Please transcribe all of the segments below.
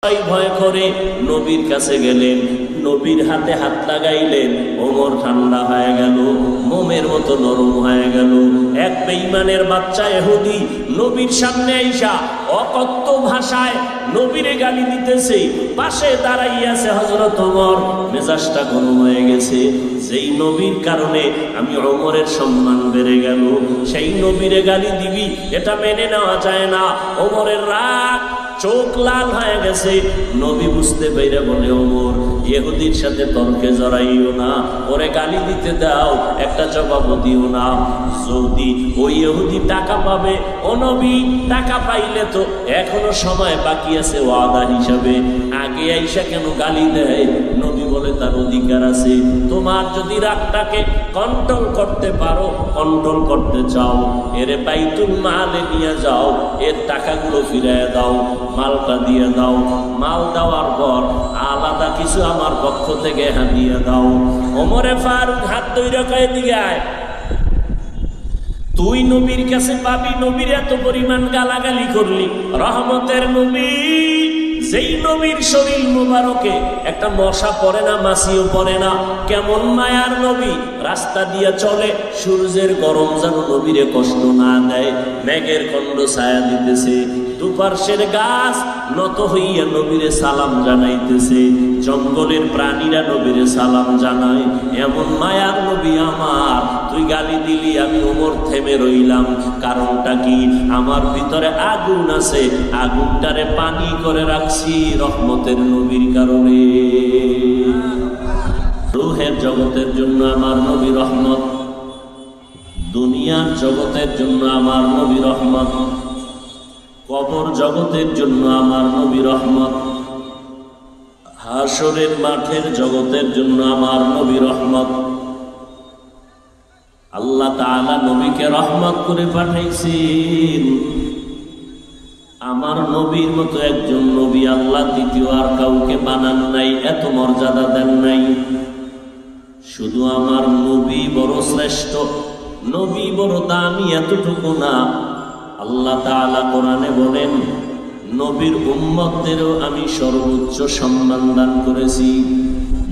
ভয় করে নবীর কাছে গেলেন, নবীর হাতে হাত লাগাইলেন। ওমর ঠান্ডা হয়ে গেল, মোমের মতো নরম হয়ে গেল। এক বেঈমানের বাচ্চা ইহুদি নবীর সামনে আইসা অকথ্য ভাষায় নবীরে গালি দিতেছে। পাশে দাঁড়াইয়াছে হযরত ওমর, মেজাজটা গরম হয়ে গেছে। যেই নবীর কারণে আমি ওমরের সম্মান বেড়ে গেল, সেই নবীরে গালি দিবি, এটা মেনে নেওয়া যায় না। ওমরের রাগ, চোখ লাল হয়ে গেছে। নবী বুঝতে পেরে বলে, ওমর, ইহুদির সাথে তর্কে জড়াইও না, ওরে গালি দিতে দাও, একটা জবাব দিও না। যদি ওই ইহুদি টাকা পাবে, ও নবী, টাকা পাইলে তো এখনো সময় বাকি আছে ওয়াদা হিসাবে, আগে আইসা কেন গালি দেয়? নবী বলে, তার অধিকার আছে। তোমার যদি রাগটাকে কন্ট্রোল করতে পারো, কন্ট্রোল করতে চাও, এর বাইতুল মালে নিয়ে যাও, এর টাকাগুলো ফিরিয়ে দাও, মালটা দিয়ে দাও। মাল দেওয়ার পর আলাদা কিছু আমার পক্ষ থেকে দিয়ে দাও। ওমরে ফারুক হাত ধইরা কয়ে, দিকে আয়, তুই নবীর কাছে পাবি, নবীর এত পরিমাণ গালাগালি করলি। রহমতের নবী, যেই নবীর শরীর মুবারকে একটা মশা পড়ে না, মাছিও পড়ে না, কেমন মায়ার নবী, রাস্তা দিয়ে চলে, সূর্যের গরম যেন নবীরে কষ্ট না দেয়। মেঘের খণ্ড ছায়া দিতেছে, দুপার্শ্বের গাছ নত হইয়া নবীরে সালাম জানাইতেছে, জঙ্গলের প্রাণীরা নবীরে সালাম জানায়। এমন মায়ার নবী আমার, তুই গালি দিলি, আমি ওমর থেমে রইলাম। কারণটা কি? আমার ভিতরে আগুন আছে, আগুনটারে পানি করে রাখছি রহমতের নবীর কারণে। রূহের জগতের জন্য আমার নবী রহমত, দুনিয়ার জগতের জন্য আমার নবী রহমত, কবর জগতের জন্য আমার নবী রহমত, হাসরের মাঠের জগতের জন্য আমার নবী রহমত। আল্লাহ তাআলা নবীকে রহমত করে পাঠাইছেন। আমার নবীর মতো একজন নবী আল্লাহ দ্বিতীয় আর কাউকে বানান নাই, এত মর্যাদা দেন নাই। শুধু আমার নবী বড় শ্রেষ্ঠ, নবী বড় দামি, এতটুকু না। আল্লাহ তাআলা কোরআনে বলেন, নবীর উম্মতদেরও আমি সর্বোচ্চ সম্মান দান করেছি।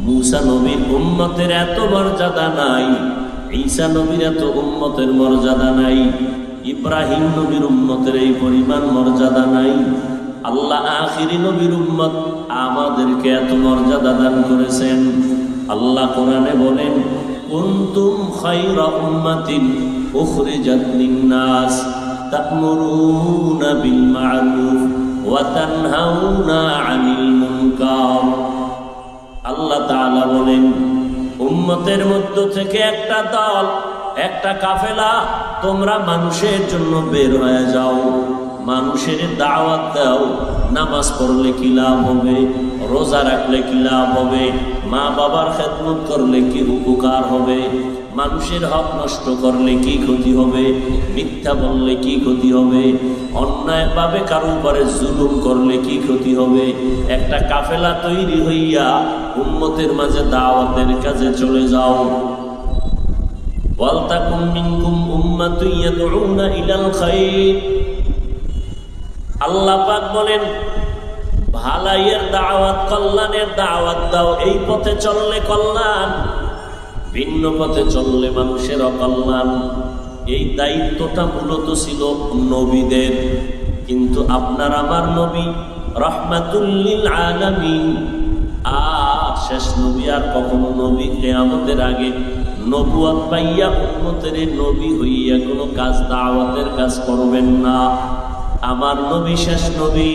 মূসা নবীর উম্মতের এত মর্যাদা নাই, ঈসা নবীর এত উম্মতের মর্যাদা নাই, ইব্রাহিম নবীর উম্মতের এই পরিমাণ মর্যাদা নাই। আল্লাহ আখিরি নবীর উম্মত আমাদেরকে এত মর্যাদা দান করেছেন। আল্লাহ কোরআনে বলেন, কুনতুম খায়রা উম্মাতিন উখরিজাত লিন-নাস তা'মুরুনা বিল মা'রুফ ওয়া তানহাউনা আনিল মুনকার। আল্লাহ তাআলা বলেন, উম্মতের মধ্য থেকে একটা দল, একটা কাফেলা, তোমরা মানুষের জন্য বের হয়ে যাও, মানুষের দাওয়াত দাও। নামাজ পড়লে কি লাভ হবে? রোজা রাখলে কি লাভ হবে? মা বাবার খেদমত করলে কি উপকার হবে? মানুষের হক নষ্ট করলে কি ক্ষতি হবে? মিথ্যা বললে কি ক্ষতি হবে? অন্যায়ভাবে কারো উপরে জুলুম করলে কি ক্ষতি হবে? একটা কাফেলা তৈরি হইয়া উম্মতের মাঝে দাওয়াতের কাজে চলে যাও। ওয়ালতাকুম মিনকুম উম্মাতুন ইয়াদউনা ইলাল খায়র। আল্লাহ পাক বলেন, ভালাইয়ের দাওয়াত, কল্যাণের দাওয়াত দাও। এই পথে চললে কল্যাণ, ভিন্ন পথে চললে মানুষের অকল্যাণ। এই দায়িত্বটা মূলত ছিল নবীদের, কিন্তু আপনার আমার নবী রাহমাতুল লিল আলামিন, আর শেষ নবী আর কখনো নবী কিয়ামতের আগে নবুয়ত পাইয়া উম্মতের নবী হইয়া কোনো কাজ, দাওয়াতের কাজ করবেন না। আমার নবী শেষ নবী।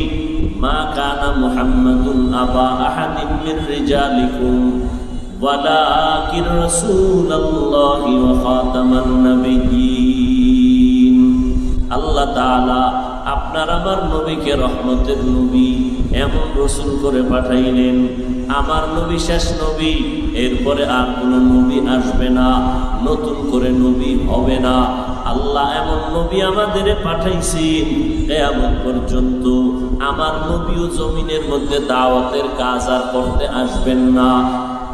মা কানা মুহাম্মাদুন আবা আহাদিন মির রিজালিকুম ওয়ালাকিন রাসূলুল্লাহি ওয়া খাতামান নাবিয়্যিন। আল্লাহ তাআলা আপনার আমার নবীকে রহমতের নবী, এমন রসুল করে পাঠাইলেন। আমার নবী শেষ নবী, এরপরে আর কোনো নবী আসবে না, নতুন করে নবী হবে না। আল্লাহ এমন নবী আমাদের পাঠাইছেন, কিয়ামত পর্যন্ত আমার নবীও জমিনের মধ্যে দাওয়াতের কাজ আর করতে আসবেন না।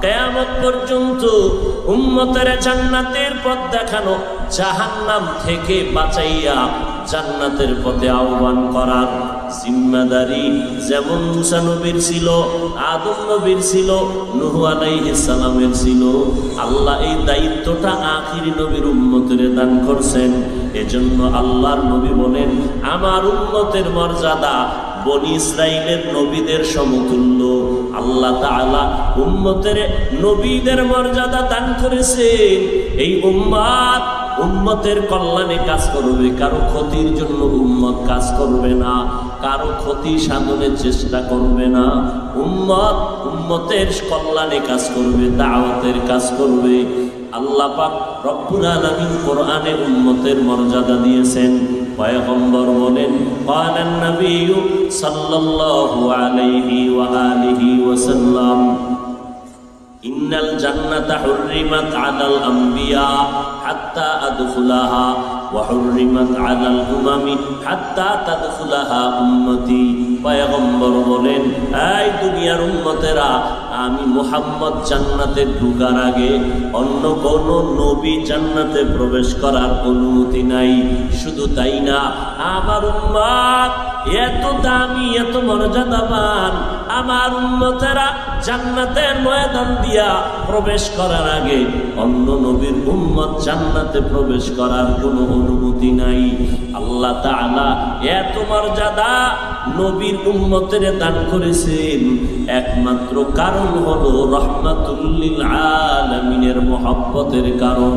কিয়ামত পর্যন্ত উম্মতের জান্নাতের পথ দেখানো, জাহান্নাম থেকে বাঁচাইয়া জান্নাতের পথে আহ্বান করার জিম্মাদারি যেমন মুসা নবীর ছিল, আদম নবীর ছিল, নূহ আলাইহিস সালামের ছিল, আল্লাহ এই দায়িত্বটা আখিরি নবীর উম্মতের দান করছেন। এজন্য আল্লাহর নবী বলেন, আমার উম্মতের মর্যাদা বনি ইসরাইলের নবীদের সমতুল্য। আল্লাহ তাআলা উম্মতের নবীদের মর্যাদা দান করেছেন। এই উম্মতের কল্যাণে কাজ করবে, কারো ক্ষতির জন্য উম্মত কাজ করবে না, কারো ক্ষতি সাধনের চেষ্টা করবে না। উম্মতের কল্যাণে কাজ করবে, দাওয়াতের কাজ করবে। আল্লাহ পাক রব্বুল আলামিন কোরআনে উম্মতের মর্যাদা দিয়েছেন। পয়গম্বর বলেন, ক্বালান নবিয়্যু সাল্লাল্লাহু আলাইহি ওয়া আলিহি ওয়াসাল্লাম, ইন্নাল জান্নাতা হুররিমাত আলাল আম্বিয়া হাত্তা আদখুলাহা ওয়া হুররিমাত আলাল উমামি হাত্তা তাদখুলাহা উম্মতি। পয়গম্বর বলেন, এই দুনিয়ার উম্মতেরা, আমি মুহাম্মদ জান্নাতে ঢোকার আগে অন্য কোন নবী জান্নাতে প্রবেশ করার অনুমতি নাই। শুধু তাই না, আমার উম্মত এত দামি, এত মর্যাদাবান, আমার উম্মতেরা জান্নাতের ময়দান দিয়া প্রবেশ করার আগে অন্য নবীর উম্মত জান্নাতে প্রবেশ করার কোনো অনুমতি নাই। আল্লাহ তাআলা এত মর্যাদা নবীর উম্মতের দান করেছেন, একমাত্র কারণ হলো রাহমাতুল লিল আলামিনের মহব্বতের কারণ।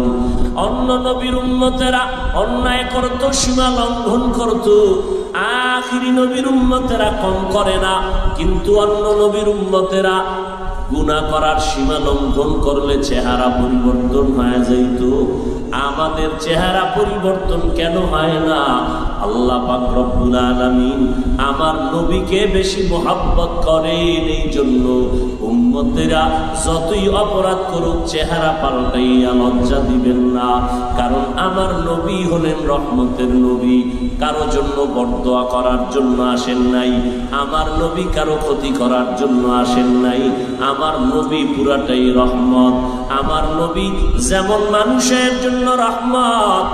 অন্য নবীর উম্মতেরা অন্যায় করত, সীমা লঙ্ঘন করত, আখিরি নবীর উম্মতেরা কম করে না। কিন্তু অন্য নবীর উম্মতেরা গুনাহ করার সীমা লঙ্ঘন করলে চেহারা পরিবর্তন হয়ে যাইত। আমাদের চেহারা পরিবর্তন কেন হয় না? আল্লাহ পাক রব্বুল আলামিন আমার নবীকে বেশি মহব্বত করেন। এই জন্য উম্মতেরা যতই অপরাধ করুক চেহারা পাল্টাইয়া লজ্জা দিবেন না, কারণ আমার নবী হলেন রহমতের নবী। কারো জন্য বরদোয়া করার জন্য আসেন নাই, আমার নবী কারো ক্ষতি করার জন্য আসেন নাই। আমার নবী পুরাটাই রহমত। আমার নবী যেমন মানুষের জন্য রহমত,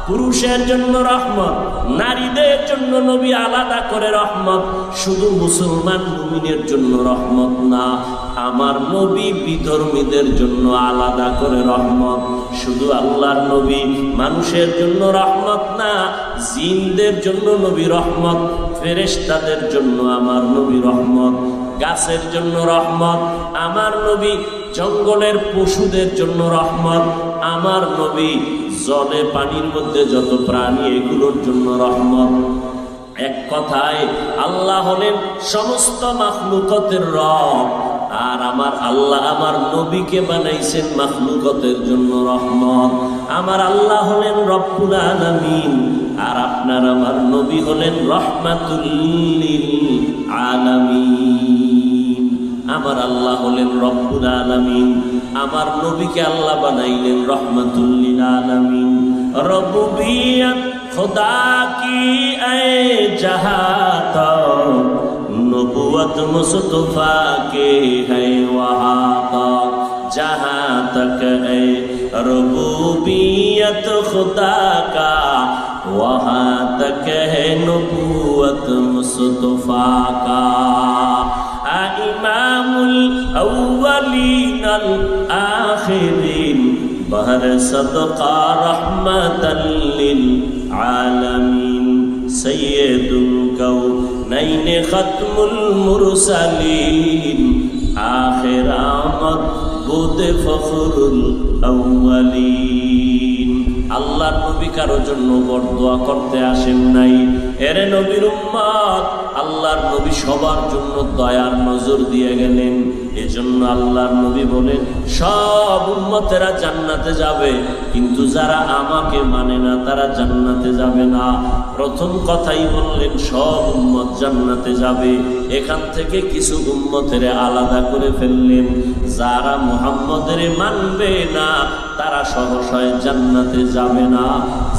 পুরুষের জন্য রহমত, নারীদের জন্য নবী আলাদা করে রহমত, শুধু মুসলমান মুমিনের জন্য রহমত না, আমার নবী বিধর্মীদের জন্য আলাদা করে রহমত। শুধু আল্লাহর নবী মানুষের জন্য রহমত না, জিনদের জন্য নবী রহমত, ফেরেশতাদের জন্য আমার নবী রহমত, গাছের জন্য রহমত আমার নবী, জঙ্গলের পশুদের জন্য রহমত আমার নবী, জলে পানির মধ্যে যত প্রাণী এগুলোর জন্য রহমত। এক কথায় আল্লাহ হলেন সমস্ত মাখলুকতের রব, আর আমার আল্লাহ আমার নবীকে বানাইছেন মাখলুকতের জন্য রহমত। আমার আল্লাহ হলেন রব্বুল আলামিন, আর আপনার আমার নবী হলেন রাহমাতুল লিল আলামিন। আমার আল্লাহ হলেন রব্বুল আলামিন, আমার নবীকে আল্লাহ বানাইলেন রাহমাতুল লিল আলামিন। রব্বুবিয়ত खुदा की ऐ जहात, नबुवत मुस्तफा के है वहाँ तक, जहाँ तक है रबूबियत खुदा का, वहाँ तक है नबुवत मुस्तफा का। इमामुल अव्वलीन अल आखिरीन, बहर सदका रहमतल लिल आलमीन, सय्यदुल कौनैन खत्मुल मुरसलीन, आखिर आमद बुद फखरुल अव्वलीन। আল্লাহর নবী কারোর জন্য বরদোয়া করতে আসেন নাই। এরে নবীর উম্মত, আল্লাহর নবী সবার জন্য দয়ার নজর দিয়ে গেলেন। এজন্য আল্লাহর নবী বলেন, সব উম্মতেরা জান্নাতে যাবে, কিন্তু যারা আমাকে মানে না তারা জান্নাতে যাবে না। প্রথম কথাই বললেন সব উম্মত জান্নাতে যাবে। এখান থেকে কিছু উম্মতেরে আলাদা করে ফেললেন, যারা মুহাম্মদের মানবে না তারা সহসায় জান্নাতে যাবে না,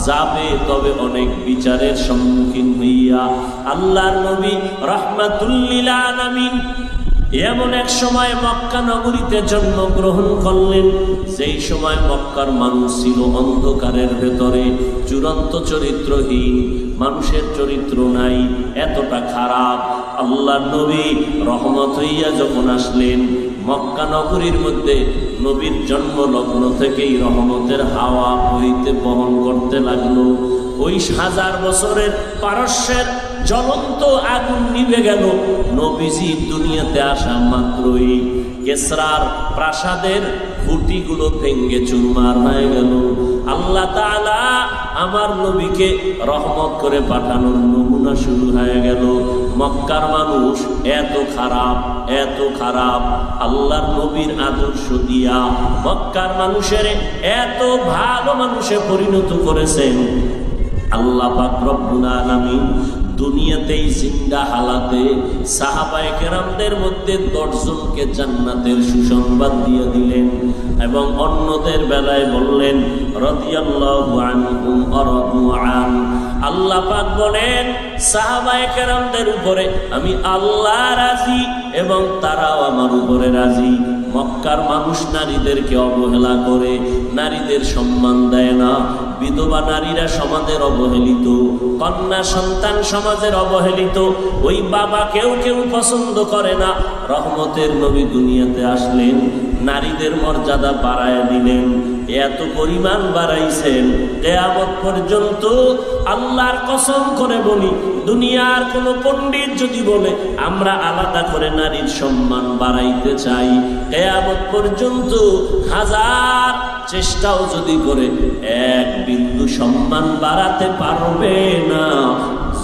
যাবে তবে অনেক বিচারের সম্মুখীন হইয়া। আল্লাহর নবী রাহমাতুল লিল আলামিন এমন এক সময় মক্কা নগরীতে জন্মগ্রহণ করলেন, যেই সময় মক্কার মানুষ ছিল অন্ধকারের ভেতরে, চূড়ান্ত চরিত্রহীন, মানুষের চরিত্র নাই, এতটা খারাপ। আল্লাহর নবী রহমত হইয়া যখন আসলেন মক্কা নগরীর মধ্যে, নবীর জন্ম লগ্ন থেকেই রহমতের হাওয়া বইতে বহন করতে লাগলো। ওই 1000 বছরের পারস্যের জ্বলন্ত আগুন নিভে গেল। নবীজি দুনিয়াতে আসা মাত্রই কেসরার প্রাসাদের খুঁটিগুলো ভেঙ্গে চুরমার হয়ে গেল। আল্লাহ তাআলা আমার নবীকে রহমত করে পাঠানোর নমুনা শুরু হয়ে গেল। মক্কার মানুষ এত খারাপ, এত খারাপ, আল্লাহর নবীর আদর্শ দিয়া মক্কার মানুষের এত ভালো মানুষে পরিণত করেছেন। আল্লাহ পাক রব্বুল আলামিন দুনিয়াতেই জিন্দা হালাতে সাহাবায়ে কেরামদের মধ্যে 10 জনকে জান্নাতের সুসংবাদ দিয়ে দিলেন এবং অন্যদের বেলায় বললেন রাদিয়াল্লাহু আনহুম ওয়া রাদু আন। আল্লাহ পাক বলেন সাহাবায়ে কেরামদের উপরে আমি আল্লাহ রাজি এবং তারাও আমার উপরে রাজি। মক্কার মানুষ নারীদেরকে অবহেলা করে, নারীদের সম্মান দেয় না, বিধবা নারীরা সমাজের অবহেলিত, কন্যা সন্তান সমাজের অবহেলিত, ওই বাবা কেউ পছন্দ করে না। রহমতের নবী দুনিয়াতে আসলেন, নারীদের মর্যাদা বাড়ায় দিলেন, এত পরিমাণ বাড়াইছেন কিয়ামত পর্যন্ত। আল্লাহর কসম করে বলি, দুনিয়ার কোন পণ্ডিত যদি বলে আমরা আলাদা করে নারীর সম্মান বাড়াইতে চাই, কিয়ামত পর্যন্ত 1000 চেষ্টাও যদি করে 1 বিন্দু সম্মান বাড়াতে পারবে না।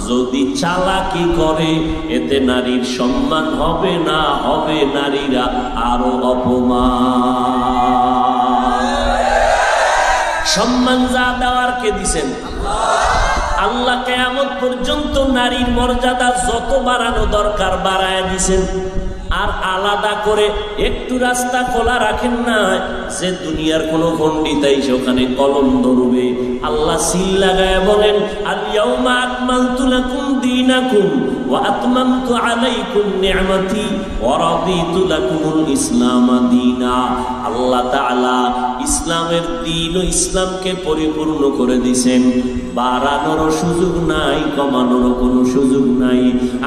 যদি চালাকি করে এতে নারীর সম্মান হবে না, হবে নারীরা আরো অপমান। সম্মান যা দেওয়ার কে দিছেন? আল্লাহ কিয়ামত পর্যন্ত নারীর মর্যাদা যত বাড়ানো দরকার বাড়ায় দিছেন। আর আলাদা করে একটু রাস্তা খোলা রাখেন না যে দুনিয়ার কোনো পণ্ডিতাই ওখানে কলম ধরবে। আল্লাহ সিল লাগায় বলেন আল ইয়াউমা আকমালতু লাকুম দীনাকুম ওয়া আতমামতু আলাইকুম নি'মাতি ওয়া রাদিতু লাকুমুল ইসলাম দীনা। আল্লাহ তাআলা ইসলামের দ্বীন ও ইসলামকে পরিপূর্ণ করে দিয়েছেন। বাড়ানোর সুযোগ নাই, কমানোর কোনো সুযোগ নাই।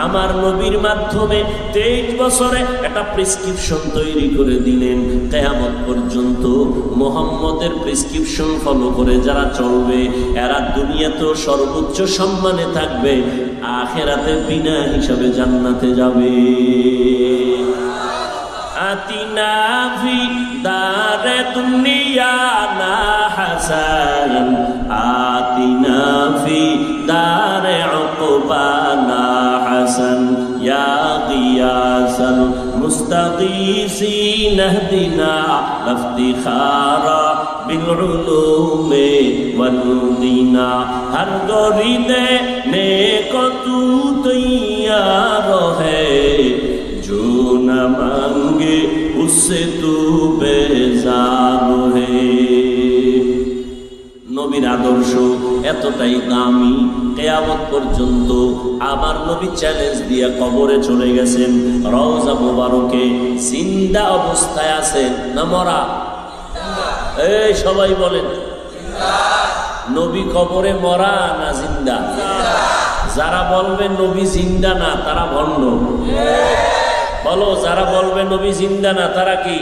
আমার নবীর মাধ্যমে 23 বছরে একটা প্রেসক্রিপশন তৈরি করে দিলেন। কিয়ামত পর্যন্ত মুহাম্মদের প্রেসক্রিপশন ফলো করে যারা চলবে এরা দুনিয়াতেও সর্বোচ্চ সম্মানে থাকবে, আখিরাতে বিনা হিসাবে জান্নাতে যাবে। আতিনা ফি দারে দুনিয়া না হাসান, আতিনা ফি দারে উকবা না হাসান, ইয়া গিয়াসাল মুস্তাগীসিন ইহদিনা লাফতিখারা বিল উলুমে ওয়াল গিনা। হর গরিদে নেক তু তৈয়ার হ্যায়, जो न मांगे उससे तू बेजार है। নবীর আদর্শ এতটাই দামি, কিয়ামত পর্যন্ত আমার নবী চ্যালেঞ্জ দিয়ে কবরে চলে গেছেন। রওজা মুবারকে জিন্দা অবস্থায় আছেন না মরা? এই সবাই বলেন নবী কবরে মরা না জিন্দা? যারা বলবে নবী জিন্দা না তারা ভণ্ড। বলো, যারা বলবে নবী জিন্দা না তারা কি?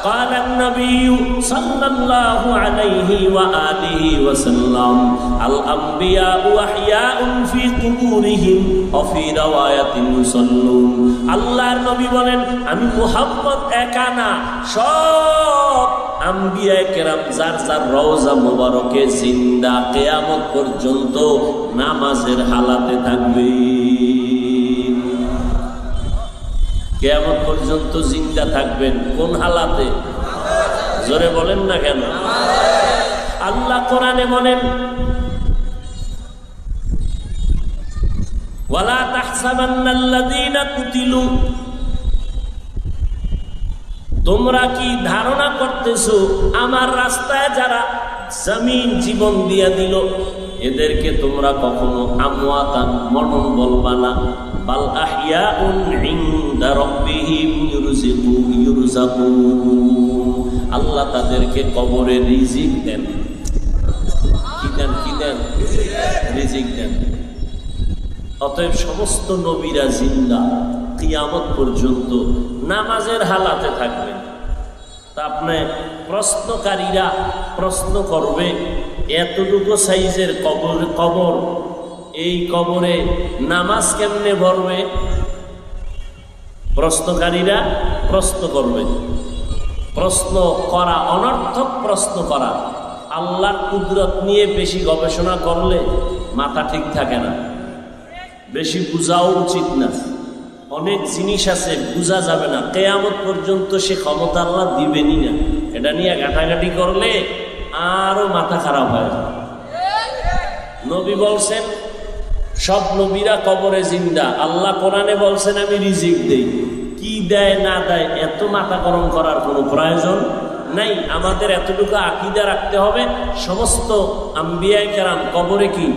قال النبي صلى الله عليه وآله وسلم الأنبياء أحياء في قبورهم وفي رواية يصلون। আল্লাহর নবী বলেন আমি মুহাম্মদ একা না, সব আম্বিয়া কেরাম যার যার রওজা মুবারকে জিন্দা, কিয়ামত পর্যন্ত নামাজের হালাতে থাকবে। কিয়ামত পর্যন্ত জিন্দা থাকবেন কোন হালাতে? জোরে বলেন না কেন? আল্লাহ কোরআনে বলেন ওয়ালা তাহসাবান্নাল্লাযীনা কুতিলু, তোমরা কি ধারণা করতেছো আমার রাস্তায় যারা জমিন জীবন দিয়া দিল এদেরকে তোমরা কখনো আমওয়াতান মরণ বলবা না, বাল আহইয়াউন ইনদা রাব্বি আল্লাহ তাদেরকে কবরে রিজিক দেন। কি দেন? কি দেন? রিজিক দেন। অতএব সমস্ত নবীরা জিন্দা, কিয়ামত পর্যন্ত নামাজের হালাতে থাকবেন। তা আপনি প্রশ্নকারীরা প্রশ্ন করবে, এতটুকু সাইজের কবর, এই কবরে নামাজ কেমনে পড়বে? প্রশ্নকারীরা প্রশ্ন করবে। প্রশ্ন করা অনর্থক, প্রশ্ন করা। আল্লাহর কুদরত নিয়ে বেশি গবেষণা করলে মাথা ঠিক থাকে না, বেশি বুঝাও উচিত না। অনেক জিনিস আছে বুঝা যাবে না, কিয়ামত পর্যন্ত সে ক্ষমতা আল্লাহ দিবেনই না। এটা নিয়ে ঘাটাঘাটি করলে আরো মাথা খারাপ হয়। নবী বলছেন সব নবীরা কবরে জিন্দা। আল্লাহ কোরআনে বলছেন আমি রিজিক দেই। কি দেয় না দেয় এত মাথা গরম করার কোনো প্রয়োজন নাই। আমাদের এতটুকু আকীদা রাখতে হবে, সমস্ত আম্বিয়া কেরাম কবরে কি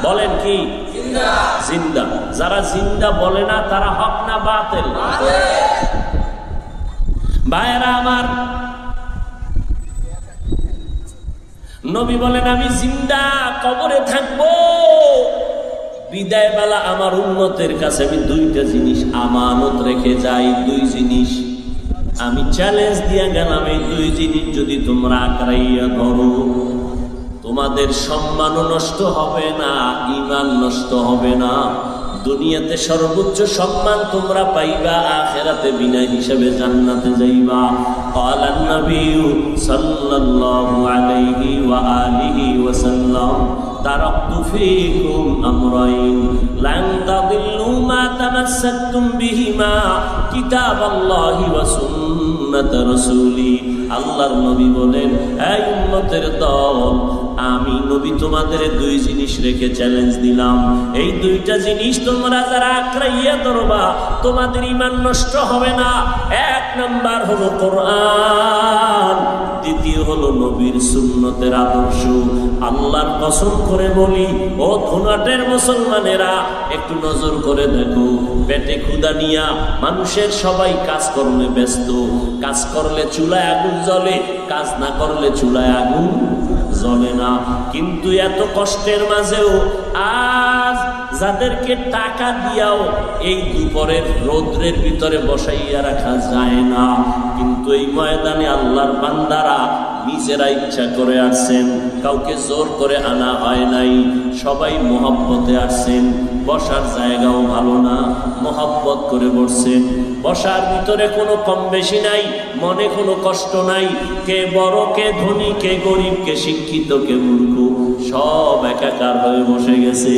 বলেন? কি জিন্দা। যারা জিন্দা বলে না তারা হক না বাতিল? ভাইরা আমার, নবী বলেন আমি জিন্দা, কবরে থাকবো। বিদায় বেলা আমার উম্মতের কাছে আমি দুইটা জিনিস আমানত রেখে যাই। দুই জিনিস আমি চ্যালেঞ্জ দিয়ে গেলাম, এই দুই জিনিস যদি তোমরা আঁকড়াইয়া ধরো, তোমাদের সম্মানও নষ্ট হবে না, ঈমান নষ্ট হবে না। দুনিয়াতে সর্বোচ্চ সম্মান তোমরা পাইবা, আখিরাতে বিনা হিসাবে জান্নাতে যাইবা। ক্বালান নবী সাল্লাল্লাহু আলাইহি ওয়া আলিহি ওয়াসাল্লাম তারাকতু ফীকুম আমরাইন লান তাদিল্লু মা তামাসসাকতুম বিহিমা কিতাবাল্লাহি ওয়া সুন্নাত রাসূলি। আল্লাহর নবী বলেন, এই উম্মতের দল, আমি নবী তোমাদের দুই জিনিস রেখে চ্যালেঞ্জ দিলাম। এই দুইটা জিনিস তোমরা যারা আঁকড়াইয়া ধরবা, তোমাদের ঈমান নষ্ট হবে না। এক নাম্বার হলো কোরআন, দ্বিতীয় হলো নবীর সুন্নতের আদর্শ। আল্লাহর কসম করে বলি, ও ধুনাটের মুসলমানেরা, একটু নজর করে দেখো, পেটে ক্ষুধা নিয়া মানুষের সবাই কাজকর্মে ব্যস্ত। কাজ করলে চুলায় আগুন জ্বলে, কাজ না করলে চুলায় আগুন জ্বলে না। কিন্তু এত কষ্টের মাঝেও আজ যাদেরকে টাকা দিয়াও এই দুপুরের রৌদ্রের ভিতরে বসাইয়া রাখা যায় না, কিন্তু এই ময়দানে আল্লাহর বান্দারা নিজেরা ইচ্ছা করে আসছেন, কাউকে জোর করে আনা হয় নাই। সবাই মহব্বতে আসছেন। বসার জায়গাও ভালো না, মহব্বত করে বসছেন। বসার ভিতরে কোনো কম বেশি নাই, মনে কোনো কষ্ট নাই। কে বড়, কে ধনী, কে গরিব, কে শিক্ষিত, কে মূর্খ, সব একাকার হয়ে বসে গেছে।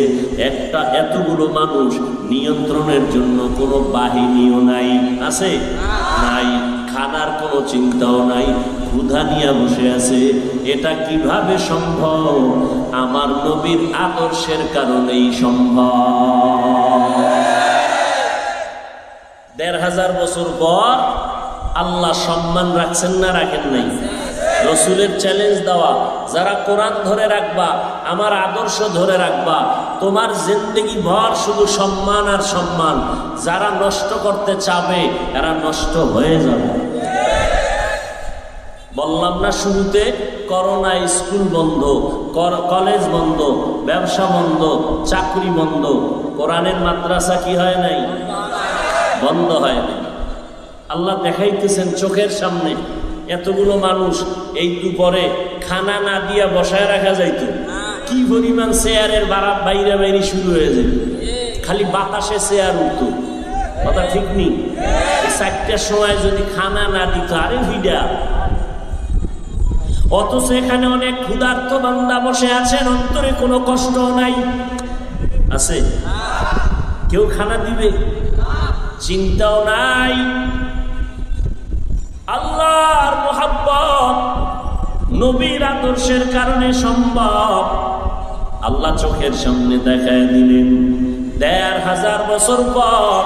একটা এতগুলো মানুষ নিয়ন্ত্রণের জন্য কোনো বাহিনীও নাই। আছে? নাই। খানার কোনো চিন্তাও নাই, ক্ষুধা নিয়ে বসে আছে। এটা কিভাবে সম্ভব? আমার নবীর আদর্শের কারণেই সম্ভব। ১৫০০ বছর পর আল্লাহ সম্মান রাখছেন না রাখেন নাই? রসুলের চ্যালেঞ্জ দেওয়া, যারা কোরআন ধরে রাখবা, আমার আদর্শ ধরে রাখবা, তোমার জিন্দেগি ভর শুধু সম্মান আর সম্মান। যারা নষ্ট করতে চাবে এরা নষ্ট হয়ে যাবে। বললাম না শুরুতে, করোনায় স্কুল বন্ধ, কলেজ বন্ধ, ব্যবসা বন্ধ, চাকরি বন্ধ, কোরআনের মাদ্রাসা কি হয় নাই? বন্ধ হয় নাই। আল্লাহ দেখাইতেছেন চোখের সামনে। এতগুলো মানুষ এই দুপুরে খানা না দিয়া বসায় রাখা যাইতো, কি পরিমাণ চেয়ারের বাইরে বাইরে শুরু হয়ে যেত, খালি বাতাসে চেয়ার উঠতো। কথা ঠিক নেই? ৪টার সময় যদি খানা না দিত, আরে ভিড়া। অথচ এখানে অনেক ক্ষুধার্ত বান্দা বসে আছেন, অন্তরে কোনো কষ্ট নাই। আছে? কেউ খানা দিবে? চিন্তাও নাই। আল্লাহর মুহাব্বত নবীর আদর্শের কারণে সম্ভব। আল্লাহ চোখের সামনে দেখায় দিলেন। ১৫০০ বছর পর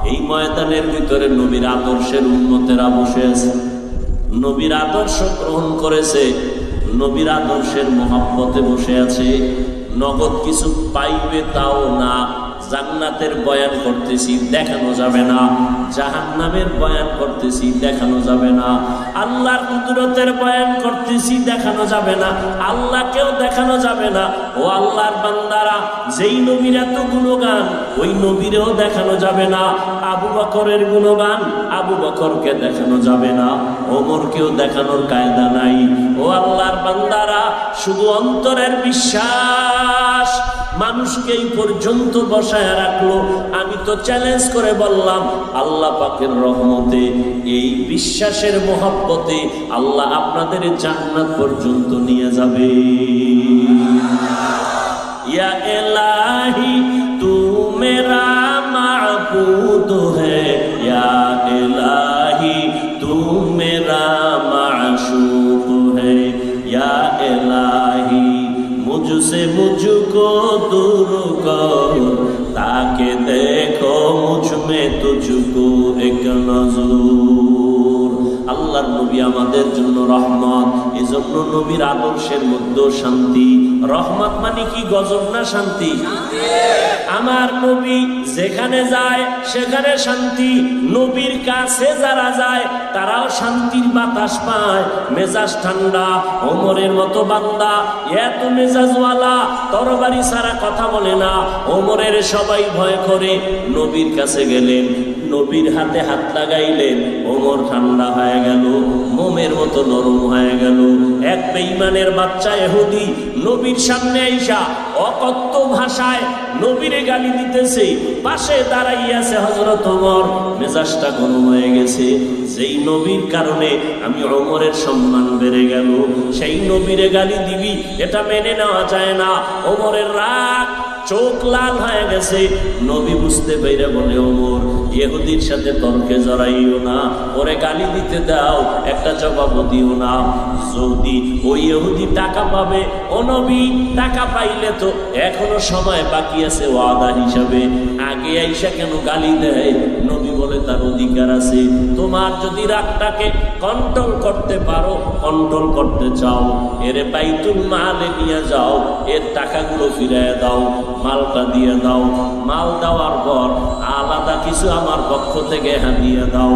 এই ময়দানের ভিতরে নবীর আদর্শের উম্মতেরা বসে আছে, নবীর আদর্শ গ্রহণ করেছে, নবীর আদর্শের মুহাব্বতে বসে আছে। নগদ কিছু পাইবে তাও না, জান্নাতের বয়ান করতেছি, দেখানো যাবে না। জাহান্নামের বয়ান করতেছি, দেখানো যাবে না। আল্লাহর কুদরতের বয়ান করতেছি, দেখানো যাবে না। আল্লাহকেও দেখানো যাবে না। ও আল্লাহর বান্দারা, যেই নবীর এত গুণগান, ওই নবীরেও দেখানো যাবে না। আবু বকরের গুণগান, আবু বকরকে দেখানো যাবে না। ওমরকেও দেখানোর কায়দা নাই। ও আল্লাহর বান্দারা, শুধু অন্তরের বিশ্বাস মানুষকে এই পর্যন্ত বসায় রাখলো। আমি তো চ্যালেঞ্জ করে বললাম, আল্লাহ পাকের রহমতে, এই বিশ্বাসের মহব্বতে আল্লাহ আপনাদের জান্নাত পর্যন্ত নিয়ে যাবে। ইয়া ইলাহি তু মেরা মাবুদ হ্যায়, ইয়া ইলাহি তু মেরা মাশূক হ্যায়, ইয়া ইলাহি मुझसे मुझको दूर कर, ताकि देखो मुझ में तुझको एक नजर। আল্লাহর নবী আমাদের জন্য রহমত, এজন্য নবীর আদর্শের মধ্যে শান্তি। রহমত মানে কি গজব না শান্তি? আমার নবী যেখানে যায় সেখানে শান্তি। নবীর কাছে যারা যায় তারাও শান্তির বাতাস পায়, মেজাজ ঠান্ডা। ওমরের মতো বান্দা এত মেজাজওয়ালা, তরবারি ছাড়া কথা বলে না। ওমরের সবাই ভয় করে। নবীর কাছে গেলেন, নবীর হাতে হাত লাগাইলেন, ওমর ঠান্ডা হয়ে গেল, মোমের মতো নরম হয়ে গেল। এক বেঈমানের বাচ্চা ইহুদি নবীর সামনে আইসা অকথ্য ভাষায় নবীরে গালি দিতেছে। পাশে দাঁড়াইয়াছে হযরত ওমর, মেজাজটা গরম হয়ে গেছে। যেই নবীর কারণে আমি ওমরের সম্মান বেড়ে গেল, সেই নবীরে গালি দিবি, এটা মেনে নেওয়া যায় না। ওমরের রাগ, চোখ লাল হয়ে গেছে। নবী বুঝতে পেরে বলে, ওমর, ইহুদির সাথে তর্কে জড়াইও না, ওরে গালি দিতে দাও, একটা জবাব দিও না। যদি ওই ইহুদি টাকা পাবে, ও নবী, টাকা পাইলে তো এখনো সময় বাকি আছে ওয়াদা হিসাবে, আগে আইসা কেন গালি দেয়? নবী বলে, তার অধিকার আছে। তোমার যদি রাগটাকে কন্ট্রোল করতে পারো, কন্ট্রোল করতে চাও, এরে বাইতুল মালে নিয়ে যাও, এর টাকাগুলো ফিরিয়ে দাও, মালটা দিয়ে দাও। মাল দেওয়ার পর আলাদা কিছু আমার পক্ষ থেকে হাতিয়ে দাও।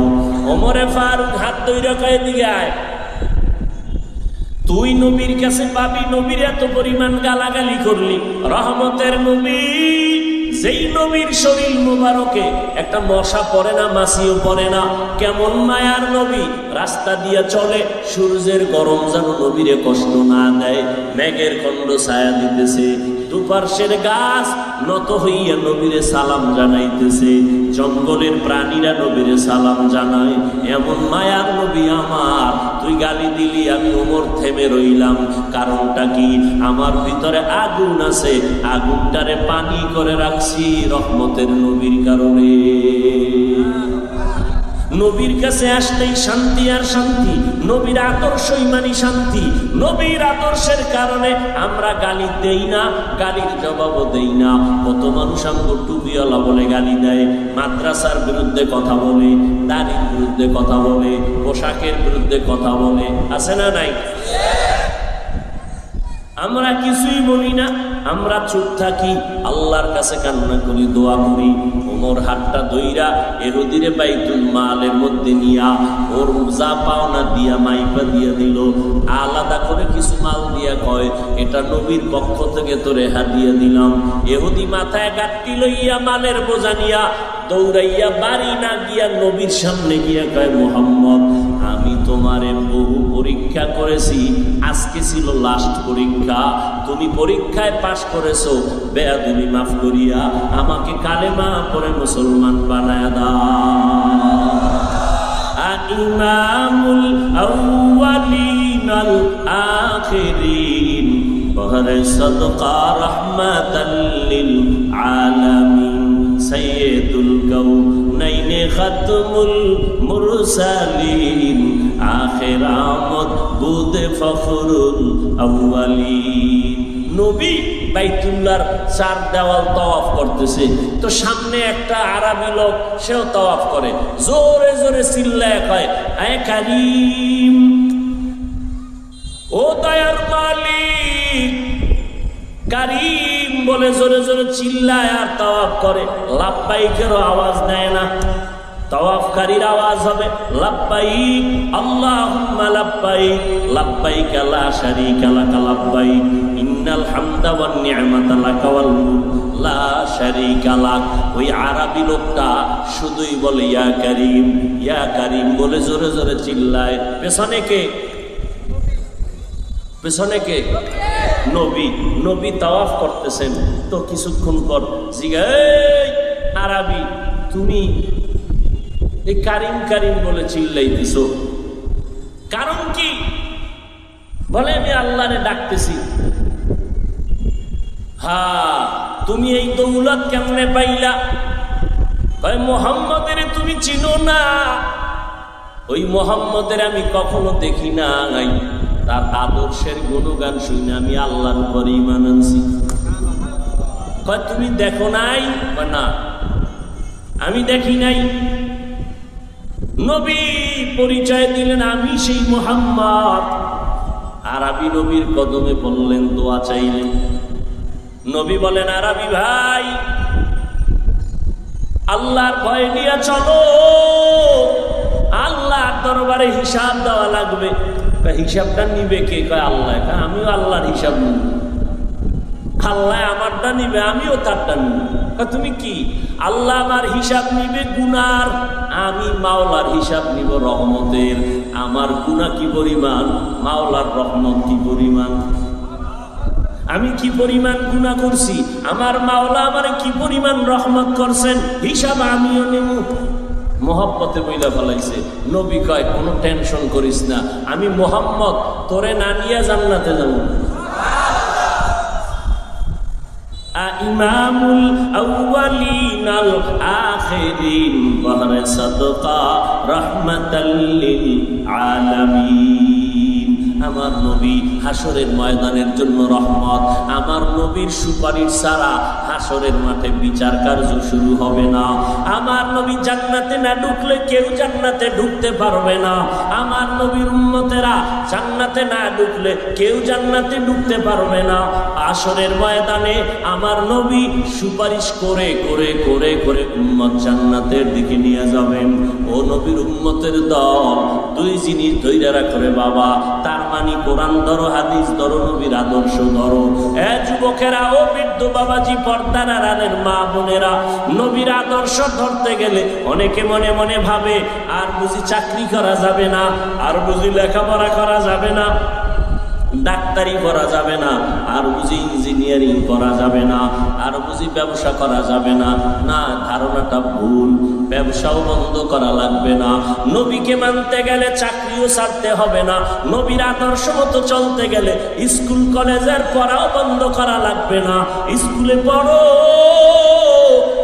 ওমরে ফারুক হাত ধইরা কয়, দিকে আয়। তুই নবীর কাছে পাবি, নবীর এত পরিমাণ গালাগালি করলি। রহমতের নবী, যেই নবীর শরীর মুবারকে একটা মশা পড়ে না, মাছিও পড়ে না। কেমন মায়ার নবী, রাস্তা দিয়ে চলে, সূর্যের গরম যেন নবীরে কষ্ট না দেয়। মেঘের খণ্ড ছায়া দিতেছে, দুপার্শ্বের গাছ নত হইয়া নবীরে সালাম জানাইতেছে, জঙ্গলের প্রাণীরা নবীরে সালাম জানায়। এমন মায়ার নবী আমার, তুই গালি দিলি, আমি ওমর থেমে রইলাম। কারণটা কি? আমার ভিতরে আগুন আছে, আগুনটারে পানি করে রাখছি রহমতের নবীর কারণে। নবীর কাছে আসলেই শান্তি আর শান্তি। নবীর আদর্শই মানি শান্তি। নবীর আদর্শের কারণে আমরা গালি দেই না, গালির জবাবও দেই না। কত মানুষ আমাকে টুপিওয়ালা বলে গালি দেয়, মাদ্রাসার বিরুদ্ধে কথা বলে, দাড়ির বিরুদ্ধে কথা বলে, পোশাকের বিরুদ্ধে কথা বলে, আছে না নাই? আমরা কিছুই বলি না, আমরা চুপ থাকি, আল্লাহর কাছে কান্না করি, দোয়া করি। ওমর হাতটা ধইরা ইহুদিরে বাইতুল মালের মধ্যে নিয়া ওর যা পাওনা দিয়া মাইপা দিয়া দিল। আলাদা করে কিছু মাল দিয়া কয়, এটা নবীর পক্ষ থেকে তোরে হাদিয়া দিলাম। ইহুদি মাথায় গাঁটটি লইয়া মালের বোঝা নিয়া দৌড়াইয়া বাড়ি না গিয়া নবীর সামনে গিয়া কয়, মুহাম্মদ, আমি তোমারে বহু পরীক্ষা করেছি, আজকে ছিল লাস্ট পরীক্ষা। তুমি পরীক্ষায় পাশ করেছো, বেয়াদবি মাফ করিয়া আমাকে কালেমা পড়ে মুসলমান বানায়া দাও। ইমামুল আউয়ালিন আল আখিরিন, বহরে সদকা রাহমাতাল লিল আলামিন, সাইয়্যিদুল কাউনাইন খাতমুল মুরসালিন, আখির আমদ বুদে ফখরুল আউয়ালিন। নবী বাইতুল্লাহর চার দেওয়াল তাওয়াফ করতেছে, তো সামনে একটা আরবি লোক, সেও তাওয়াফ করে। জোরে জোরে চিল্লায় কয়, আয় কারীম, ও দয়ার মালিক, কারীম বলে জোরে জোরে চিল্লায় আর তাওয়াফ করে, লাব্বাইকেরও আওয়াজ দেয় না। তাওয়াফকারীর আওয়াজ হবে লাব্বাইক আল্লাহুম্মা লাব্বাইক লাব্বাইক লা শারীকা লাক লাব্বাইক ইন্নাল হামদা ওয়ান নি'মাতা লাকা ওয়াল মুলক লা শারীকা লাক। ওই আরবি লোকটা শুধুই বলে ইয়া কারীম বলে জোরে জোরে চিল্লায়। পেছনে কে? নবী। নবী তাওয়াফ করতেছেন তো কিছুক্ষণ পর জিজ্ঞাসা, আরবি তুমি এই কারিম বলে চিল্লাইতেছ, কারণ কি? বলে আমি আল্লাহরে ডাকতেছি। হ্যাঁ, তুমি এই দৌলত কেমনে পাইলা? কয় মুহাম্মদের তুমি চিনো না? ওই মুহাম্মদের আমি কখনো দেখি নাই, তার আদর্শের গুণগান শুনে আমি আল্লাহর উপর ঈমান আনছি। কয় তুমি দেখো নাই? না, আমি দেখি নাই। নবী পরিচয় দিলেন আমি সেই মুহাম্মদ। আরবি নবীর কদমে পড়লেন, দোয়া চাইলেন। নবী বলেন, আরবি ভাই আল্লাহর ভয় নিয়ে চলো, আল্লাহর দরবারে হিসাব দেওয়া লাগবে। হিসাবটা নিবে কে? কয় আল্লাহ। আমিও আল্লাহর হিসাব নিব। আল্লাহ আমারটা নিবে, আমিও তারটা নিব। তুমি কি? আল্লাহ আমার হিসাব নিবে গুনার, আমি মাওলার হিসাব নিব রহমতের। আমার গুনাহ কি পরিমাণ, মাওলার রহমত কি পরিমাণ। আমি কি পরিমাণ গুনাহ করছি, আমার মাওলা আমার কি পরিমাণ রহমত করছেন, হিসাব আমিও নেব। মোহাম্মতে বইলা ফেলাইছে। নবী কয় কোনো টেনশন করিস না, আমি মোহাম্মদ তোরে না নিয়ে জান্নাতে যাব। ইমামুল আউয়ালিন আল আখিরিন বাহরে সাদকা রাহমাতাল লিল আলামিন। আমার নবী হাসরের ময়দানের জন্য রহমত। আমার নবীর সুপারিশ ছাড়া হাসরের মাঠে বিচার কার্য শুরু হবে না। আমার নবী জান্নাতে না ঢুকলে কেউ জান্নাতে ঢুকতে পারবে না। আমার নবীর উম্মতেরা জান্নাতে না ঢুকলে কেউ জান্নাতে ঢুকতে পারবে না। হাসরের ময়দানে আমার নবী সুপারিশ করে করে করে করে উম্মত জান্নাতের দিকে নিয়ে যাবেন। ও নবীর উম্মতের দল, দুই জিনিস ধৈর্য রাখবে বাবা। তার মানে কোরআন ধরো, হাদিস ধরো, নবীর আদর্শ ধরো। যুবকেরা ও বৃদ্ধ বাবাজি, পর্দার আড়ালের মা বোনেরা, নবীর আদর্শ ধরতে গেলে অনেকে মনে মনে ভাবে আর বুঝি চাকরি করা যাবে না, আর বুঝি লেখাপড়া করা যাবে না, ডাক্তারি করা যাবে না, আর বুঝি ইঞ্জিনিয়ারিং করা যাবে না, আর বুঝি ব্যবসা করা যাবে না। না, ধারণাটা ভুল। ব্যবসাও বন্ধ করা লাগবে না। নবীকে মানতে গেলে চাকরিও ছাড়তে হবে না। নবীর আদর্শ মতো চলতে গেলে স্কুল কলেজের পড়াও বন্ধ করা লাগবে না। স্কুলে পড়ো,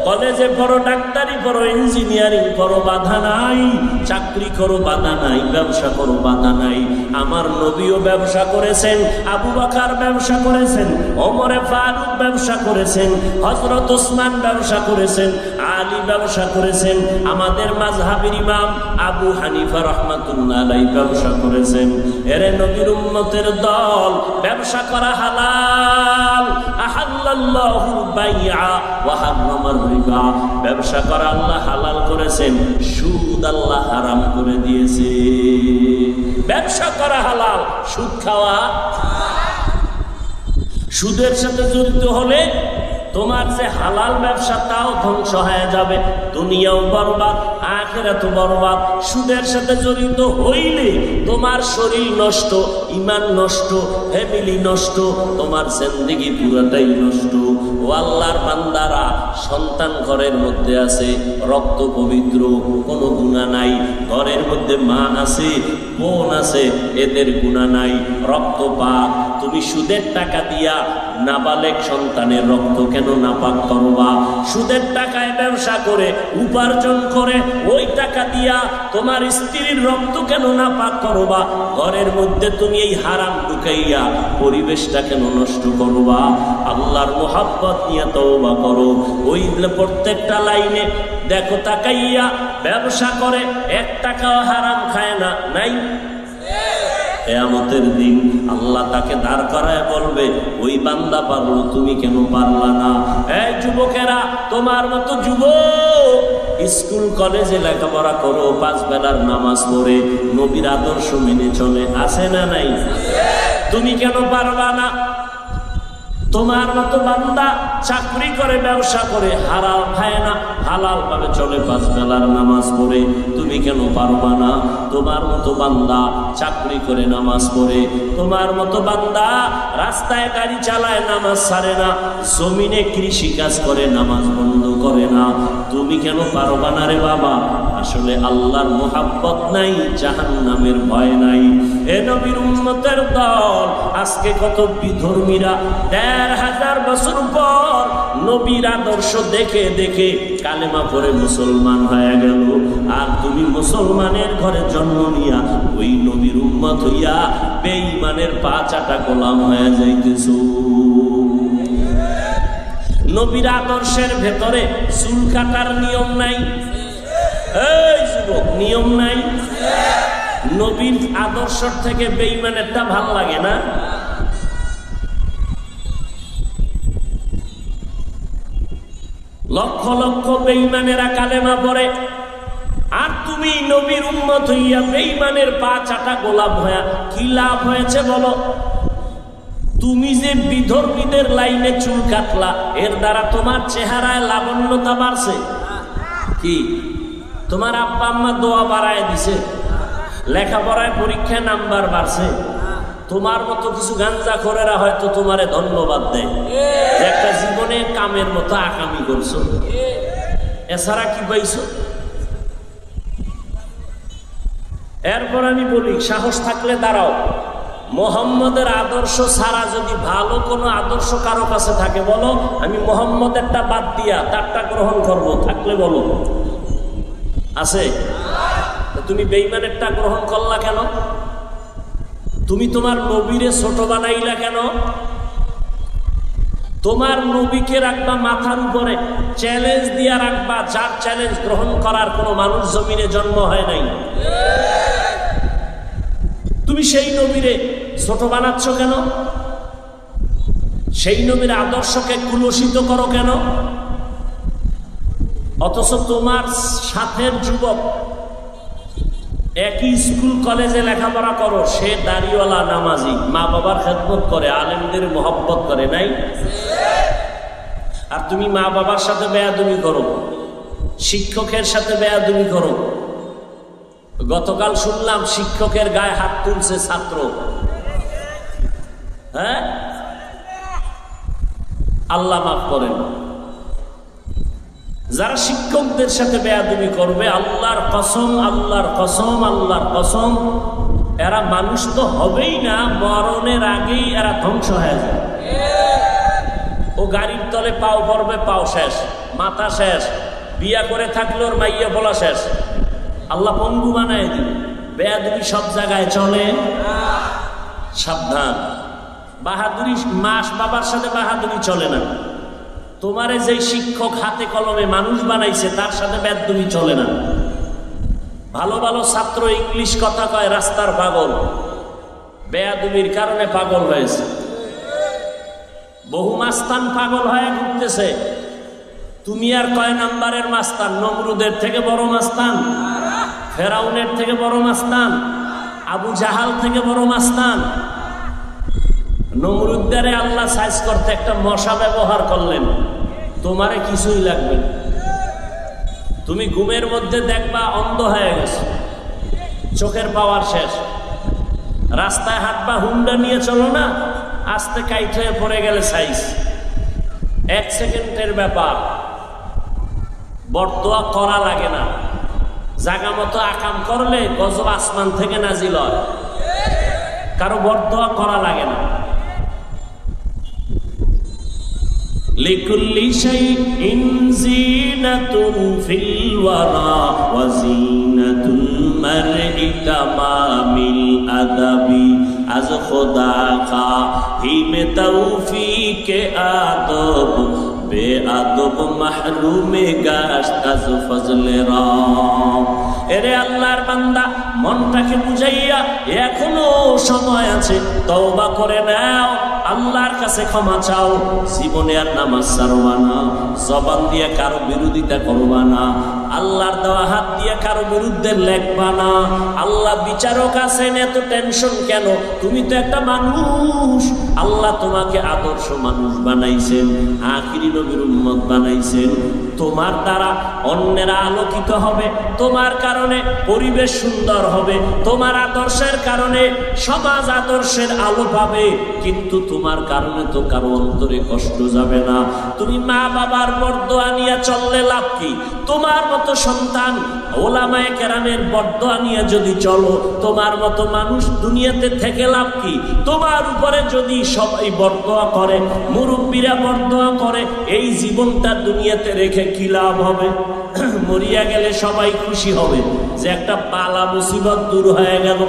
কলেজে পড়ো, ডাক্তারি পড়ো, ইঞ্জিনিয়ারিং করো, বাধা নাই। চাকরি করো, বাধা নাই। ব্যবসা করো, বাধা নাই। আমার নবীও ব্যবসা করেছেন, আবু বকর ব্যবসা করেছেন, ওমরে ফারুক ব্যবসা করেছেন, হযরত ওসমান ব্যবসা করেছেন, আলী ব্যবসা করেছেন, আমাদের মাযহাবের ইমাম আবু হানিফা রাহমাতুল্লাহ আলাইহি ব্যবসা করেছেন। এরে নবীর উম্মতের দল, ব্যবসা করা হালাল। আহাল্লাল্লাহুল বাইআ ওয়া হারামার রিবা। ব্যবসা করা আল্লাহ হালাল করেছেন, সুদ আল্লাহ হারাম করে দিয়েছে। ব্যবসা করা হালাল, সুদ খাওয়া। সুদের সাথে জড়িত হলে তোমার যে হালাল ব্যবসা তাও ধ্বংস হয়ে যাবে, দুনিয়াও বরবাদ, আখিরাতও বরবাদ। সুদের সাথে জড়িত হইলে তোমার শরীর নষ্ট, ঈমান নষ্ট, ফ্যামিলি নষ্ট, তোমার জিন্দেগি পুরোটাই নষ্ট। ও আল্লাহর বান্দারা, সন্তান ঘরের মধ্যে আছে, রক্ত পবিত্র, কোনো গুনাহ নাই। ঘরের মধ্যে মা আছে, বোন আছে, এদের গুনাহ নাই, রক্ত পাক। তুমি সুদের টাকা দিয়া নাবালেগ সন্তানের রক্ত কেন নাপাক করবা? সুদের টাকায় ব্যবসা করে উপার্জন করে ওই টাকা দিয়া তোমার স্ত্রীর রক্ত কেন নাপাক করবা? ঘরের মধ্যে তুমি এই হারাম ঢুকাইয়া পরিবেশটা কেন নষ্ট করবা? আল্লাহর মোহাব্বত নিয়ে তওবা করো। ওই প্রত্যেকটা লাইনে দেখো তাকাইয়া, ব্যবসা করে 1 টাকাও হারাম খায় না, নাই? কিয়ামতের দিন আল্লাহ তাকে দাঁড় করায় বলবে, ওই বান্দা পারলো, তুমি কেন পারলা না? এই যুবকেরা, তোমার মতো যুবক স্কুল কলেজে লেখাপড়া করো, 5 বেলার নামাজ পড়ে নবীর আদর্শ মেনে চলে, আছে না নাই? তুমি কেন পারবা না? তোমার মতো বান্দা চাকরি করে, ব্যবসা করে, হারাল খায় না, হালাল ভাবে চলে, 5 বেলার নামাজ পড়ে, তুমি কেন পারবা না? তোমার মতো বান্দা চাকরি করে, নামাজ পড়ে, তোমার মতো বান্দা রাস্তায় গাড়ি চালায়, নামাজ ছাড়ে না, জমিনে কৃষি কাজ করে, নামাজ বন্ধ করে না, তুমি কেন পারবা না রে বাবা? আসলে আল্লাহর মোহাব্বত নাই, জাহান্নামের ভয় নাই। এ নবীর উম্মতের দল, আজকে কত বিধর্মীরা 1500 বছর পর নবীর আদর্শ দেখে দেখে কালেমা পড়ে মুসলমান হয়ে গেল, আর তুমি মুসলমানের ঘরে জন্ম নিয়া ওই নবীর উম্মত হইয়া বেঈমানের পা চাটা গোলাম হয়ে যাইতেছো। নবীর আদর্শের ভেতরে চুল কাটার নিয়ম নাই, এই যুবক, নিয়ম নাই। নবীর আদর্শ থেকে বেঈমানেরটা ভাল লাগে না? লক্ষ লক্ষ বেঈমানেরা কালেমা পড়ে, আর তুমি নবীর উম্মত হইয়া বেঈমানের পা চাটা গোলাপ হইয়া কি লাভ হয়েছে বলো? তুমি যে বিধর্মীদের লাইনে চুল কাটলা, এর দ্বারা তোমার চেহারায় লাবণ্যতা বাড়ছে কি? তোমার আব্বা আম্মা দোয়া বাড়ায় দিছে, লেখাপড়ায় পরীক্ষায় নাম্বার বাড়ছে, তোমার মতো কিছু গাঞ্জাখোরেরা হয়তো তোমারে ধন্যবাদ দেয়, একটা জীবনে কামের মতো আকামি করছো, এছাড়া কি পাইছো? এরপর আমি বলি, সাহস থাকলে দাঁড়াও, মোহাম্মদের আদর্শ ছাড়া যদি ভালো কোনো আদর্শ কারো কাছে থাকে বলো, আমি মোহাম্মদেরটা বাদ দিয়া তারটা গ্রহণ করব, থাকলে বলো। আছে? তুমি বেঈমানেরটা গ্রহণ করলা কেন? তুমি তোমার নবীরে ছোট বানাইলা কেন? তোমার নবীকে রাখবা মাথার উপরে, চ্যালেঞ্জ দিয়া রাখবা, যার চ্যালেঞ্জ গ্রহণ করার কোনো মানুষ জমিনে জন্ম হয় নাই। তুমি সেই নবীরে ছোট বানাচ্ছ কেন? সেই নবীর আদর্শকে কুলসিত করো কেন? অথচ তোমার সাথের যুবক একই স্কুল কলেজে লেখাপড়া করো, সে দাড়িওয়ালা, নামাজি, মা বাবার খেদমত করে, আলেমদের মহব্বত করে, নাই? আর তুমি মা বাবার সাথে বেয়াদবি করো, শিক্ষকের সাথে বেয়াদবি করো। গতকাল শুনলাম শিক্ষকের গায়ে হাত তুলছে ছাত্র। হ্যাঁ, আল্লাহ মাফ করেন। যারা শিক্ষকদের সাথে বেয়াদবি করবে, আল্লাহর কসম, আল্লাহর কসম, আল্লাহর কসম, এরা মানুষ তো হবেই না, মরণের আগেই এরা ধ্বংস হয়ে যায়। ও গাড়ির তলে পাও পড়বে, পাও শেষ, মাথা শেষ, বিয়া করে থাকলে ওর মাইয়া বলা শেষ, আল্লাহ পঙ্গু বানায় দিবে। বেয়াদবি সব জায়গায় চলে, সাবধান। বাহাদুরি, মাস বাবার সাথে বাহাদুরি চলে না। তোমারে যে শিক্ষক হাতে কলমে মানুষ বানাইছে, তার সাথে বেয়াদবি চলে না। ভালো ভালো ছাত্র ইংলিশ কথা কয়, রাস্তার পাগল, বেয়াদবির কারণে পাগল হয়েছে। বহু মাস্তান পাগল হয়ে ঘুরতেছে। তুমি আর কয় নাম্বারের মাস্তান? নমরুদের থেকে বড় মাস্তান, ফেরাউনের থেকে বড় মাস্তান, আবু জাহাল থেকে বড় মাস্তান। নমরুদ্দারে আল্লাহ সাইজ করতে একটা মশা ব্যবহার করলেন, তোমারে কিছুই লাগবে। তুমি ঘুমের মধ্যে দেখবা অন্ধ হয়ে গেছে, চোখের পাওয়ার শেষ। রাস্তায় হাঁটবা, হুন্ডা নিয়ে চলো না, আস্তে কাইট হয়ে পড়ে গেলে সাইজ, 1 সেকেন্ডের ব্যাপার। বরদোয়া করা লাগে না, জাগা মতো আকাম করলে গজব আসমান থেকে নাজিল হয়। কারো বরদোয়া করা লাগে না। লিকুল্লি শাইইন জিনাতুন ফিল ওয়ারা ওয়া জিনাতুল মারই তামামিল আদাবি আজ খোদা কা হিমে তৌফিকে আদব বেআদব মাহরুমে গাশত আজ ফজলে রাম। এরে আল্লাহর বান্দা, মনটাকে বুঝাইয়া এখনো সময় আছে, তওবা করে নাও, আল্লাহর কাছে ক্ষমা চাও। জীবনে আর নামাজ ছাড়বা না, জবান দিয়ে কারো বিরোধিতা করবা না, আল্লাহর দেওয়া হাত দিয়ে কারো বিরুদ্ধে লেখবা না। আল্লাহ বিচারক আছেন, এত টেনশন কেন? তুমি তো একটা মানুষ, আল্লাহ তোমাকে আদর্শ মানুষ বানাইছেন, আখিরি নবীর উম্মত বানাইছেন। তোমার দ্বারা অন্যেরা আলোকিত হবে, তোমার কারণে পরিবেশ সুন্দর হবে, তোমার আদর্শের কারণে সমাজ আদর্শের আলো পাবে। কিন্তু তোমার কারণে তো কারো অন্তরে কষ্ট যাবে না। তুমি মা বাবার বরদোয়া নিয়ে চললে লাভ কি? তোমার মতো সন্তান ওলামায়ে কেরামের বরদোয়া নিয়ে যদি চলো, তোমার মতো মানুষ দুনিয়াতে থেকে লাভ কি? তোমার উপরে যদি সবাই বরদোয়া করে, মুরব্বীরা বরদোয়া করে, এই জীবনটা দুনিয়াতে রেখে কি লাভ হবে? মরিয়া গেলে সবাই খুশি হবে যে একটা বালা মুসিবত দূর হয়ে গেল।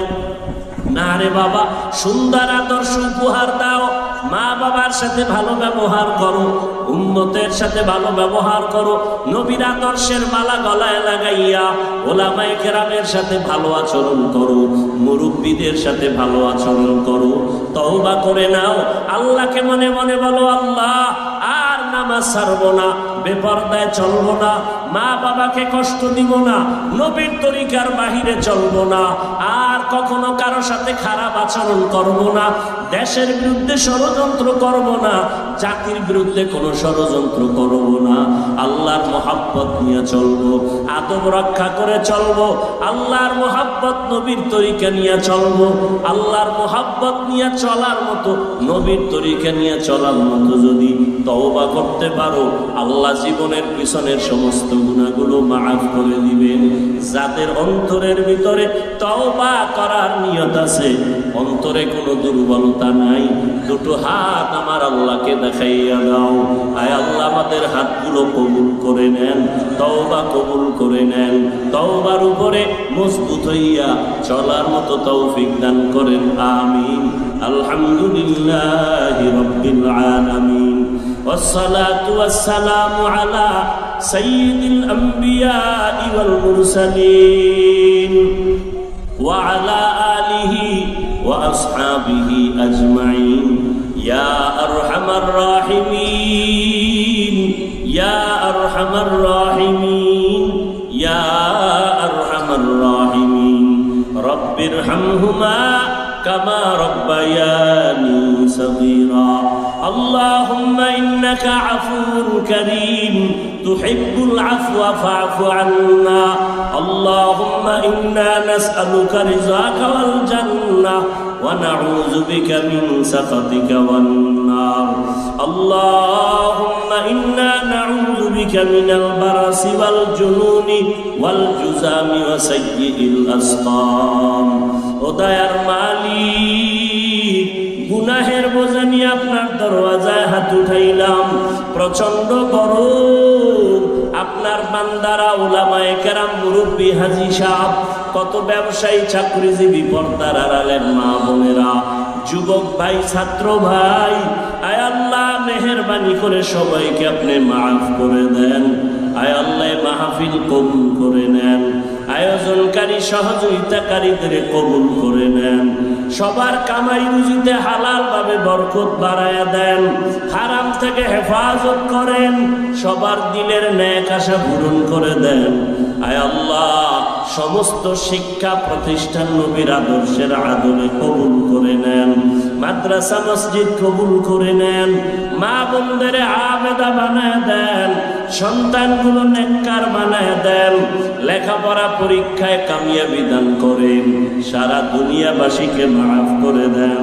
না রে বাবা, সুন্দর আদর্শ উপহার দাও, মা বাবার সাথে ভালো ব্যবহার করো, উম্মতের সাথে ভালো ব্যবহার করো, নবীর আদর্শের মালা গলায় লাগাইয়া ওলামায়ে কেরামের সাথে ভালো আচরণ করো, মুরব্বীদের সাথে ভালো আচরণ করো, তওবা করে নাও, আল্লাহকে মনে মনে বলো, আল্লাহ আর নামাজ ছাড়বো না, বেপরদায় চলবো না, মা বাবাকে কষ্ট দিব না, নবীর তরিকার বাহিরে চলবো না, আর কখনো কারো সাথে খারাপ আচরণ করবো না, দেশের বিরুদ্ধে ষড়যন্ত্র করবো না, জাতির বিরুদ্ধে কোনো ষড়যন্ত্র করবো না, আল্লাহর মহাব্বত নিয়ে চলবো, আদব রক্ষা করে চলবো, আল্লাহর মহাব্বত নবীর তরিকা নিয়ে চলবো, আল্লাহর মহাব্বত নিয়ে চলার মতো, নবীর তরিকা নিয়ে চলার মতো যদি তওবা করতে পারো, আল্লাহ জীবনের পিছনের সমস্ত গুনাহগুলো মাফ করে দিবেন। যাদের অন্তরের ভিতরে তওবা করার নিয়ত আছে, অন্তরে কোনো দুর্বলতা নাই, দুটো হাত আমার আল্লাহকে দেখাইয়া দাও। আয় আল্লাহ, আমাদের হাতগুলো কবুল করে নেন, তওবা কবুল করে নেন, তওবার উপরে মজবুত হইয়া চলার মতো তৌফিক দান করেন। আমিন। আলহামদুলিল্লাহি রাব্বিল আলামিন, والصلاة والسلام على سيد الأنبياء والمرسلين وعلى آله وأصحابه أجمعين يا أرحم الراحمين يا أرحم الراحمين يا أرحم الراحمين رب ارحمهما كما ربياني صغيرا اللهم إنك عفو كريم تحب العفو فاعف عنا اللهم إنا نسألك رضاك والجنة ونعوذ بك من سخطك والنار اللهم إنا نعوذ بك من البرص والجنون والجذام وسيء الأسقام ওদায়ার মালিক, গুনাহের বোঝা নিয়ে আপনার দরওয়াজায় হাত উঠাইলাম, প্রচন্ড গরম, আপনার বান্দারা উলামায়ে কেরাম, মুরব্বী, হাজী সাহেব, কত ব্যবসায়ী, চাকরিজীবী, পর্দার আড়ালের মা বোনেরা, যুবক ভাই, ছাত্র ভাই, আয় আল্লাহ মেহেরবানি করে সবাইকে আপনি মাফ করে দেন। আয় আল্লাহ মাহফিল কবুল করে নেন, আয়োজনকারী সহযোগিতাকারীদের কবুল করে নেন, সবার কামাই রুজিতে হালাল ভাবে বরকত বাড়ায়া দেন, হারাম থেকে হেফাজত করেন, সবার দিলের ন্যাক আশা পূরণ করে দেন। আয় আল্লাহ সমস্ত শিক্ষা প্রতিষ্ঠান নবীর আদর্শের আদলে কবুল করে নেন, মাদ্রাসা মসজিদ কবুল করে নেন, মা বোনদের আবেদা বানায় দেন, সন্তানগুলো নেককার বানায় দেন, লেখাপড়া পরীক্ষায় কামিয়াবি দান করেন, সারা দুনিয়াবাসীকে মাফ করে দেন।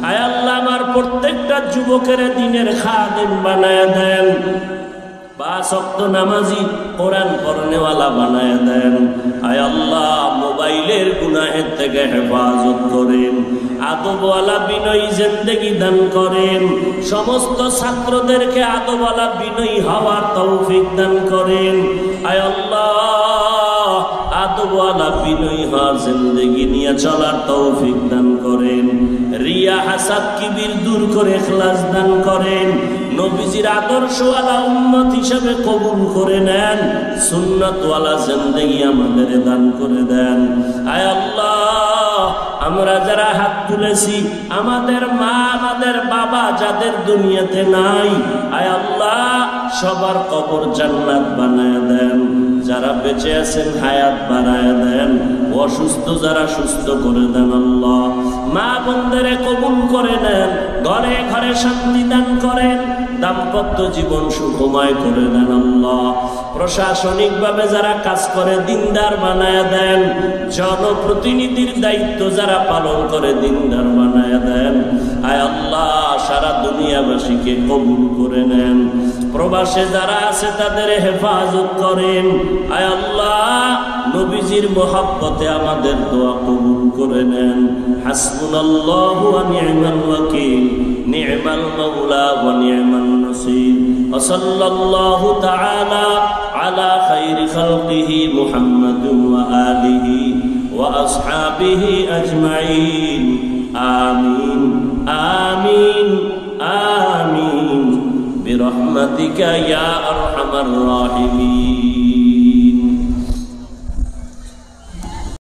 আয় আল্লাহ আমার প্রত্যেকটা যুবকের দিনের খাদেম বানায় দেন, 5 ওয়াক্ত নামাজি, কোরআন পড়নেওয়ালা বানায় দেন। আয় আল্লাহ মোবাইলের গুনাহের থেকে হেফাজত করেন, আদবওয়ালা বিনয়ী জিন্দেগি দান করেন, সমস্ত ছাত্রদেরকে আদবওয়ালা বিনয়ী হওয়ার তৌফিক দান করেন। আয় আল্লাহ আদবওয়ালা বিনয়ী হওয়ার জিন্দেগি নিয়ে চলার তৌফিক দান করেন, রিয়া হাসাদ কিবির দূর করে ইখলাস দান করেন, নবীজির আদর্শওয়ালা উম্মত হিসেবে কবুল করে নেন, সুন্নতওয়ালা জিন্দেগি আমাদের দান করে দেন। আয় আল্লাহ আমরা যারা হাত তুলেছি, আমাদের মা আমাদের বাবা যাদের দুনিয়াতে নাই, আয় আল্লাহ সবার কবর জান্নাত বানায় দেন। যারা বেঁচে আছেন হায়াত বাড়ায় দেন, অসুস্থ যারা সুস্থ করে দেন আল্লাহ। মা বোনদের কবুল করে নেন, ঘরে ঘরে শান্তি দান করেন, দাম্পত্য জীবন সুখময় করে দেন আল্লাহ। প্রশাসনিক ভাবে যারা কাজ করে দিনদার বানায় দেন, জনপ্রতিনিধির দায়িত্ব যারা পালন করে দিনদার বানায় দেন। আয় আল্লাহ সারা দুনিয়াবাসীকে কবুল করে নেন। প্রবাসে যারা আছে তাদের হেফাজত করেন। আয় আল্লাহ নবীজির মোহাব্বতে আমাদের দোয়া কবুল করে নেন। হাসবুনাল্লাহু ওয়া নি'মাল ওয়াকিল, নি'মাল মাওলা ওয়া নি'মান নাসির। ওয়া সাল্লাল্লাহু তাআলা আলা খাইরি খালকিহি মুহাম্মাদিন ওয়া আলিহি ওয়া আসহাবিহি আজমাইন। আমিন আমিন আমিন বিরহমাতিকা ইয়া আরহামার রাহিমিন।